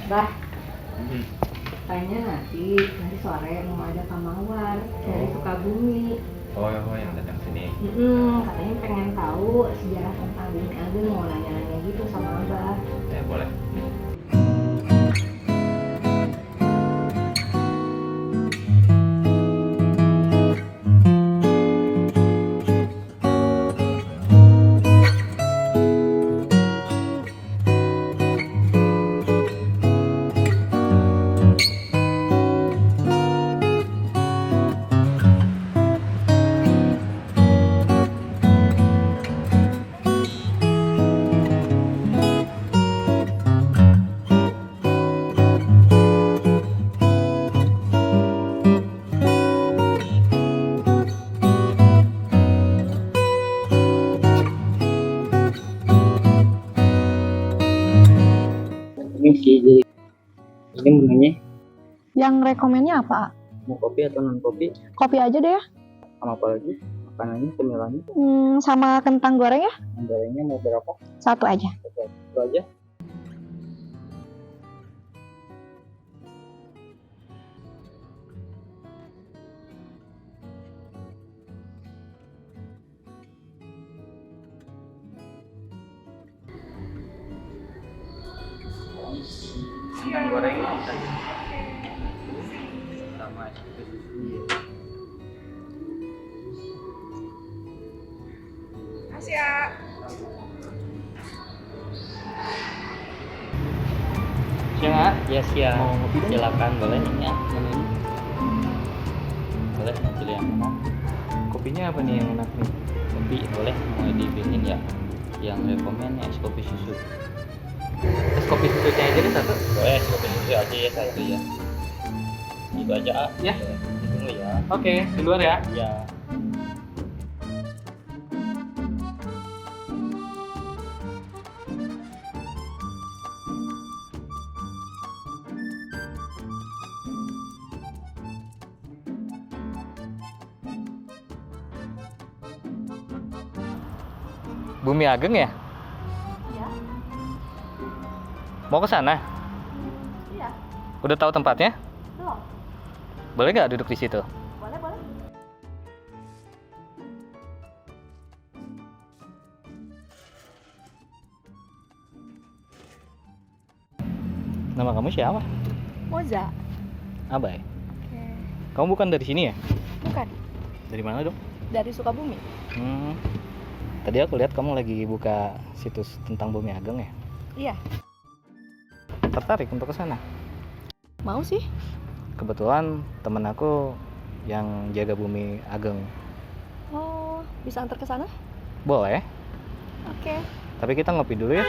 Bah, kayaknya nanti sore mau ada Kak Mawar dari Sukabumi. Oh, yang datang sini. Katanya pengen tahu sejarah tentang Bumi Ageng, mau nanya-nanya gitu sama Abah. Ya boleh. Ini sih, jadi ini menunya Yang rekomennya apa? mau kopi atau non kopi, Kopi aja deh ya. sama apa lagi makanannya, cemilannya, Sama kentang goreng ya. gorengnya mau berapa? Satu aja. Itu aja. Gorengnya bisa sama es susu. Siang, ya siang. Mau ngopi dong? Silakan, boleh ya. Boleh pilih yang mana? Kopinya apa nih yang enak nih? Kopi boleh, mau dibikin ya. Yang rekomen es kopi susu. Es kopi susunya aja deh satu. Boleh es kopi susu aja ya satu ya. Itu aja ah. Ya. Ditunggu ya. Oke, di luar ya. Ya. Bumi Ageng ya? Iya. Mau ke sana? Iya. Udah tahu tempatnya? Belum. Boleh nggak duduk di situ? Boleh, boleh. Nama kamu siapa? Moza. Abai. Oke. Kamu bukan dari sini ya? Bukan. Dari mana dong? Dari Sukabumi. Tadi aku lihat kamu lagi buka situs tentang Bumi Ageng ya? Iya. Tertarik untuk ke sana? Mau sih. Kebetulan temen aku yang jaga Bumi Ageng. Oh, bisa antar ke sana? Boleh, Oke. tapi kita ngopi dulu ya.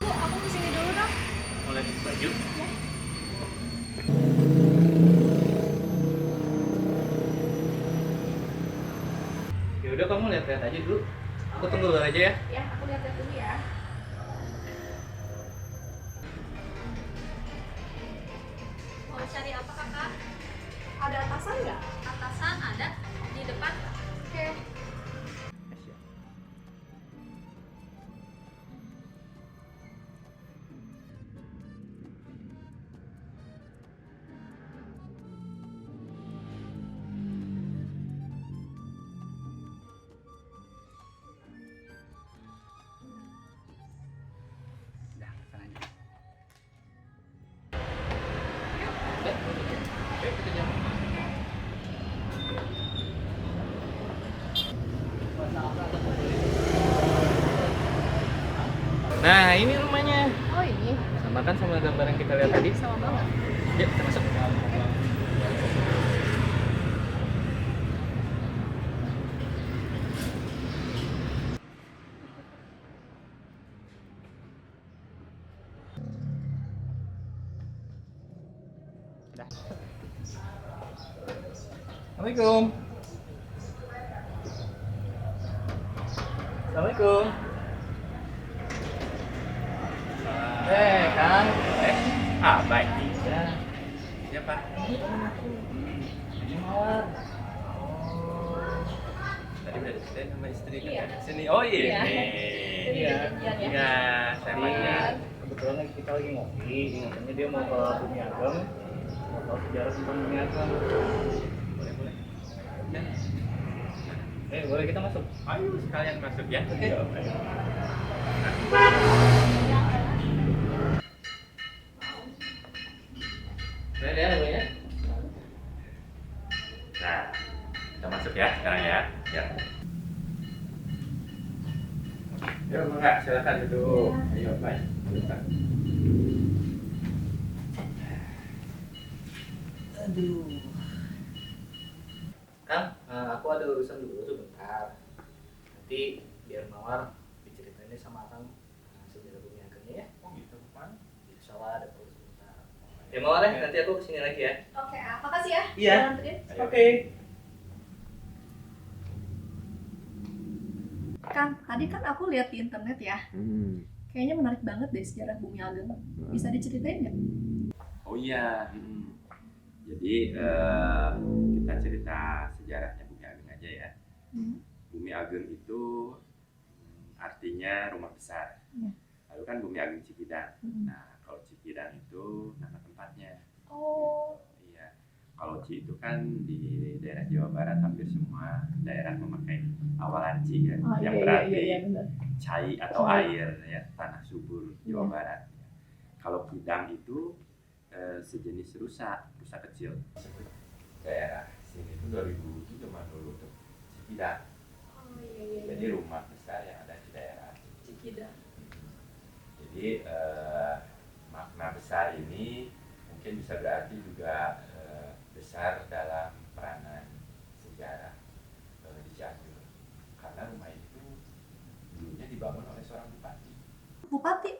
Aku kesini dulu dong. Mulai baju. Ya udah, kamu lihat-lihat aja dulu. Aku tunggu dulu aja ya. Ya, aku lihat dulu ya. Mau cari apa kakak? Ada atasan nggak? Atasan ada di depan. Oke. Udah, kesana aja. Nah, ini rumahnya. Oh ini Sama kan sama gambar yang kita lihat tadi. sama banget. Yuk, kita masuk. Assalamualaikum. Assalamualaikum. Kang. Baik. Ya, Siapa? ini Mawar. Tadi udah diceritain sama istri kan? Sini. Oh iya. Iya. Iya, saya panggil. Kebetulan kita lagi ngopi, katanya dia mau ke Bumi Ageng, mau tahu sejarah tentang Bumi Ageng. Boleh. Ya. Boleh kita masuk? Ayo sekalian masuk ya. Boleh ya, boleh ya. Nah, kita masuk ya sekarang ya. Ya. Yuk, Mbak, silakan duduk. Ayo, baik. Silakan. Aduh. Kang, aku ada urusan dulu sebentar. Nanti biar Mawar diceritain sama Kang sejarah Bumi Agengnya ya. Oh gitu, Pak. Insya Allah ada perlu sebentar. Ya Mawar ya, nanti aku kesini lagi ya. Oke, makasih ya. Iya. Udah nganterin. Oke. Kang, tadi kan aku lihat di internet ya. Kayaknya menarik banget deh sejarah Bumi Ageng. Bisa diceritain nggak? Oh iya. Jadi kita cerita sejarahnya Bumi Ageng aja ya. Bumi Ageng itu artinya rumah besar. Iya. Lalu kan Bumi Ageng Cikidang. Nah, kalau Cikidang itu nama tempatnya. Oh, Iya. Kalau Ci itu kan di daerah Jawa Barat hampir semua daerah memakai awalan Ci ya, yang berarti benar. cai atau Cai. air ya, tanah subur Jawa Iya. Barat. Kalau Kidang itu sejenis rusa kecil. Daerah sini itu 2007 zaman dulu tuh Cikidang. Oh iya. Jadi rumah besar yang ada di daerah. Cikidang. Jadi makna besar ini mungkin bisa berarti juga besar dalam peranan sejarah di Cianjur. Karena rumah itu dulunya dibangun oleh seorang bupati. Bupati.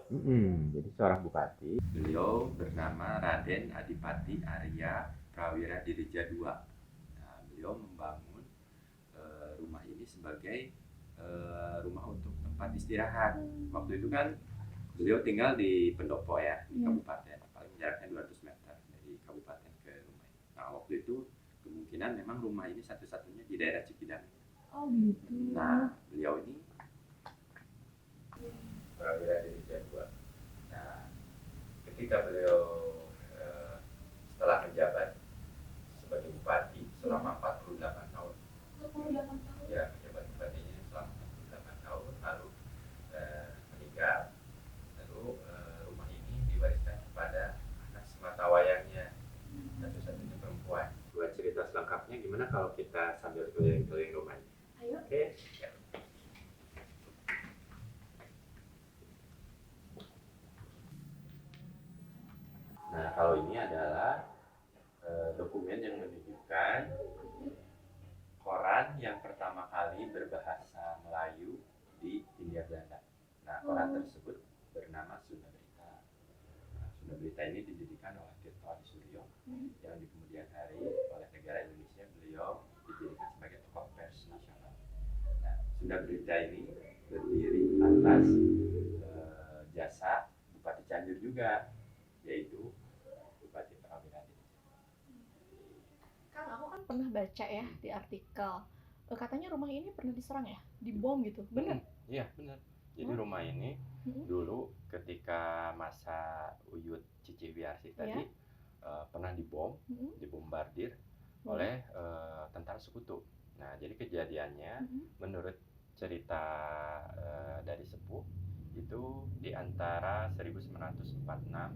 Jadi seorang bupati. Beliau bernama Raden Adipati Arya Prawira Dirija II. Nah, beliau membangun rumah ini sebagai rumah untuk tempat istirahat. Waktu itu kan beliau tinggal di Pendopo ya, di kabupaten. Paling jaraknya 200 meter dari kabupaten ke rumah ini. Nah, waktu itu kemungkinan memang rumah ini satu-satunya di daerah Cikidang. Oh gitu. Nah, beliau ini Prawira Dirija II. Nah, ketika beliau setelah menjabat sebagai bupati selama 48 tahun, 48 tahun. ya menjabat bupatinya selama 48 tahun, lalu meninggal, lalu rumah ini diwariskan kepada anak sematawayangnya, satu-satunya perempuan. Buat cerita selengkapnya gimana kalau kita sambil keliling-keliling rumah ini? Ayo. Oke. Ya. Nah, kalau ini adalah dokumen yang menunjukkan koran yang pertama kali berbahasa Melayu di Hindia Belanda. Nah, koran tersebut bernama Sunda Berita. Nah, Sunda Berita ini didirikan oleh Tirto Adi Suryo, yang di kemudian hari oleh negara Indonesia beliau dijadikan sebagai tokoh pers nasional. Nah, Sunda Berita ini berdiri atas jasa Bupati Cianjur juga, yaitu Bupati Prawira Dirija. Kang, aku kan pernah baca ya di artikel. Katanya rumah ini pernah diserang ya, dibom gitu. Bener? Iya, benar. Jadi rumah ini dulu ketika masa Uyut Cici Wiarsi tadi pernah dibombardir oleh tentara sekutu. Nah, jadi kejadiannya menurut cerita dari sepuh itu di antara 1946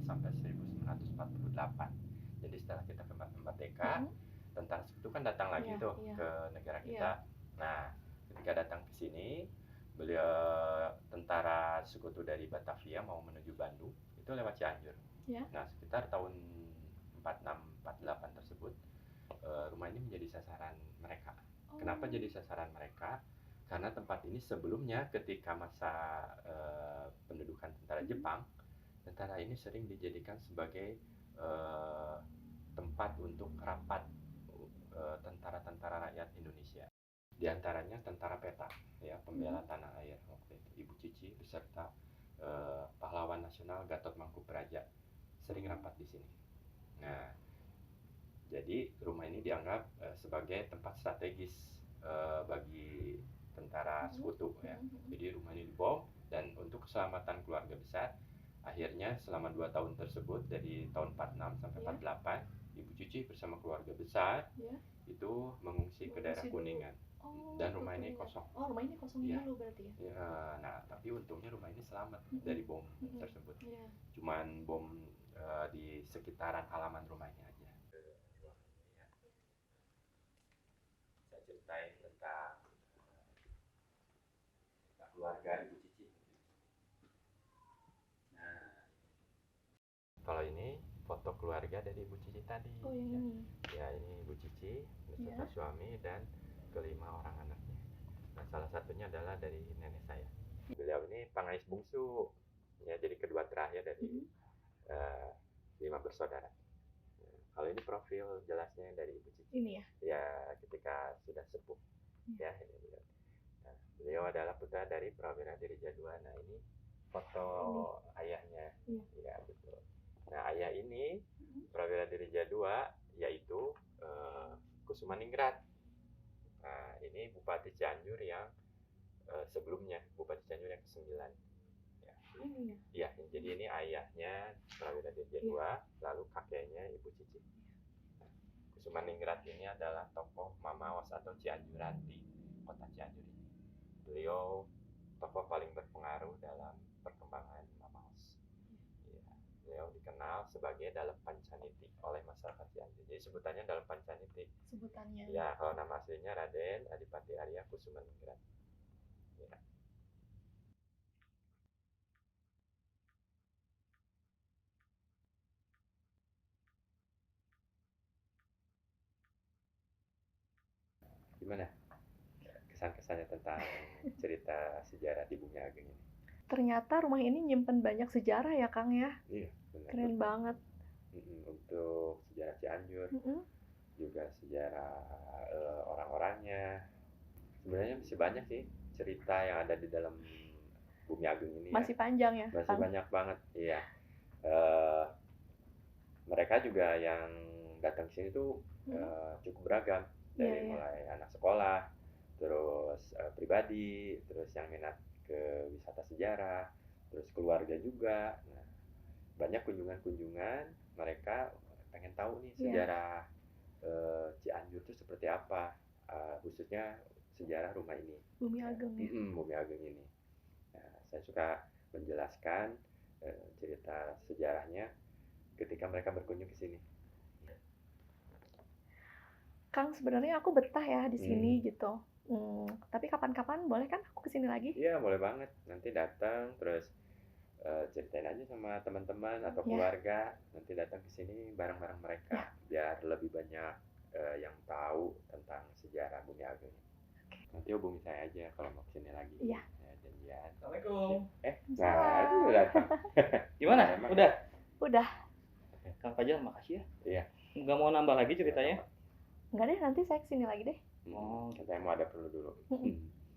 sampai 1948. Jadi setelah kita merdeka, tentara sekutu kan datang lagi Iya, tuh iya. ke negara kita. Nah, ketika datang ke sini, beliau tentara sekutu dari Batavia mau menuju Bandung itu lewat Cianjur. Ya. Nah sekitar tahun 46-48 tersebut rumah ini menjadi sasaran mereka. Oh. Kenapa jadi sasaran mereka? Karena tempat ini sebelumnya ketika masa pendudukan tentara Jepang, tentara ini sering dijadikan sebagai tempat untuk rapat tentara-tentara rakyat Indonesia. Di antaranya tentara peta, ya, pembela tanah air waktu itu, Ibu Cici beserta pahlawan nasional Gatot Mangkupraja sering rapat di sini. Nah, jadi rumah ini dianggap sebagai tempat strategis bagi tentara sekutu, ya. Jadi rumah ini dibom dan untuk keselamatan keluarga besar, akhirnya selama 2 tahun tersebut dari tahun 46 sampai 48, Ibu Cici bersama keluarga besar itu mengungsi ke daerah Kuningan. Dan rumah ini kosong. Oh, rumah ini kosong dulu berarti ya? Ya, nah, tapi untungnya rumah ini selamat dari bom tersebut. Iya. Cuman bom di sekitaran halaman rumahnya aja. Saya ceritain tentang keluarga Ibu Cici. Nah, kalau ini foto keluarga dari Ibu Cici tadi. Oh, yang ini. Ya, ini Ibu Cici beserta suami dan kelima orang anaknya. Nah, salah satunya adalah dari nenek saya. Beliau ini pangais bungsu, ya, jadi kedua terakhir dari 5 bersaudara. Nah, kalau ini profil jelasnya dari Ibu Cici. Ini ya? Ya, ketika sudah sepuh. Ya, ini beliau. Nah, beliau adalah putra dari Prawira Dirija II. Nah, ini foto ayahnya. Ya, betul. Nah, ayah ini Prawira Dirija II, yaitu Kusumaningrat. Nah, ini Bupati Cianjur yang sebelumnya, Bupati Cianjur yang ke-9. Ya. Ya, jadi ini ayahnya Prawira Dirija II, lalu kakeknya Ibu Cici. Nah, Kusumaningrat ini adalah tokoh Mamaos atau Cianjuranti, kota Cianjur ini. Beliau tokoh paling berpengaruh dalam perkembangan Mamaos. Ya, beliau dikenal sebagai Dalem Pancaniti oleh masyarakat Cianjur. Jadi sebutannya Dalem Pancaniti. Sebutannya. Ya, kalau nama aslinya Raden Adipati Arya Kusumaningrat. Ya. Gimana kesan-kesannya tentang cerita sejarah di Bumi Ageng ini? Ternyata rumah ini nyimpen banyak sejarah ya, Kang ya? Iya, benar. Keren banget. Untuk sejarah Cianjur, juga sejarah orang-orangnya. Sebenarnya masih banyak sih cerita yang ada di dalam Bumi Ageng ini. Masih panjang ya, Masih Kang? banyak banget, iya. Mereka juga yang datang ke sini tuh cukup beragam. Dari mulai anak sekolah, terus pribadi, terus yang minat ke wisata sejarah, terus keluarga juga. Nah, banyak kunjungan-kunjungan, mereka pengen tahu nih sejarah Cianjur itu seperti apa, khususnya sejarah rumah ini. Bumi Ageng ya? Bumi Ageng ini. Nah, saya suka menjelaskan cerita sejarahnya ketika mereka berkunjung ke sini. Kang, sebenarnya aku betah ya di sini gitu. Tapi kapan-kapan boleh kan aku kesini lagi? Iya, boleh banget. Nanti datang terus ceritain aja sama teman-teman atau keluarga. Nanti datang ke sini bareng-bareng mereka biar lebih banyak yang tahu tentang sejarah Bumi Ageng. Nanti hubungi saya aja kalau mau kesini lagi. Iya. Ya, janjian. Assalamualaikum. Nah, itu udah datang. Gimana? Udah? Udah. Kang Fajal, makasih ya. Iya. Nggak mau nambah lagi ceritanya? Enggak deh, nanti saya kesini lagi deh. Saya mau ada perlu dulu.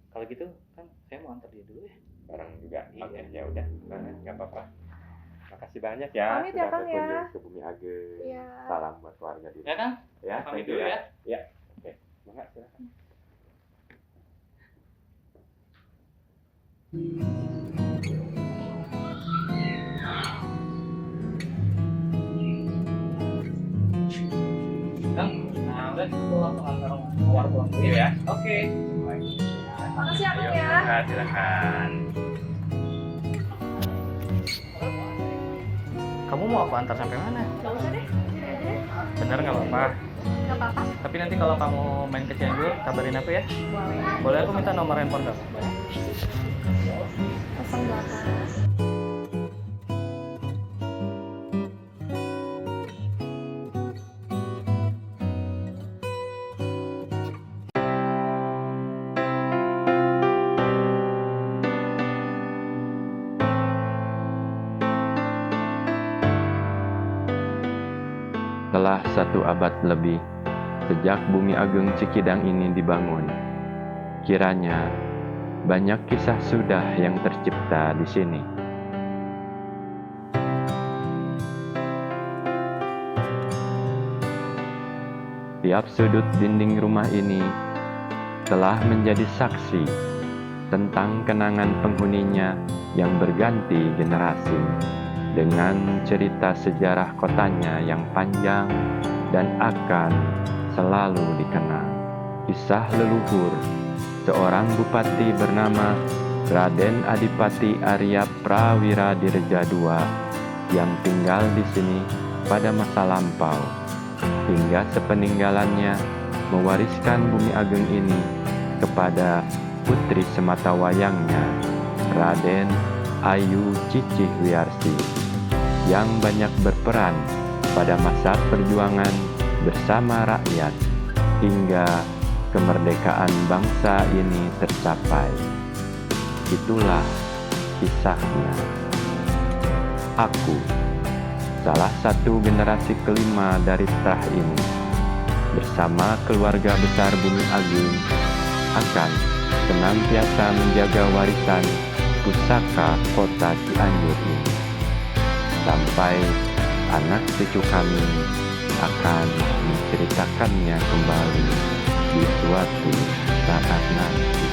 Kalau gitu, kan saya mau antar dia dulu ya. Bareng juga. Iya. Oke, ya udah. Nggak apa-apa. Makasih banyak ya Pamit ya, sudah Kang, ya. berkunjung ke Bumi Ageng. Iya. Salam buat keluarga di Ya kan? Ya, Pamit thank you dulu ya. Ya. Oke. Semangat, silakan. Kang, nah udah aku langsung antar mawar pulang dulu ya. Oke. Makasih ya, Kang ya. Nah, silakan. Kamu mau aku antar sampai mana? Gak usah deh, sini aja deh. Bener nggak apa-apa. Nggak apa-apa? Tapi nanti kalau kamu main ke Cianjur, kabarin aku ya. Boleh. Boleh aku minta nomor handphone kamu? 08. Telah 1 abad lebih sejak Bumi Ageng Cikidang ini dibangun. Kiranya banyak kisah sudah yang tercipta di sini. Tiap sudut dinding rumah ini telah menjadi saksi tentang kenangan penghuninya yang berganti generasi, dengan cerita sejarah kotanya yang panjang dan akan selalu dikenang. Kisah leluhur seorang bupati bernama Raden Adipati Arya Prawira Dirja II yang tinggal di sini pada masa lampau, hingga sepeninggalannya mewariskan Bumi Ageng ini kepada putri sematawayangnya, Raden Ayu Cicih Wiarsi, yang banyak berperan pada masa perjuangan bersama rakyat hingga kemerdekaan bangsa ini tercapai. Itulah kisahnya. Aku, salah satu generasi kelima dari Trah ini, bersama keluarga besar Bumi Ageng, akan senantiasa menjaga warisan pusaka kota Cianjur ini, sampai anak cucu kami akan menceritakannya kembali di suatu saat nanti.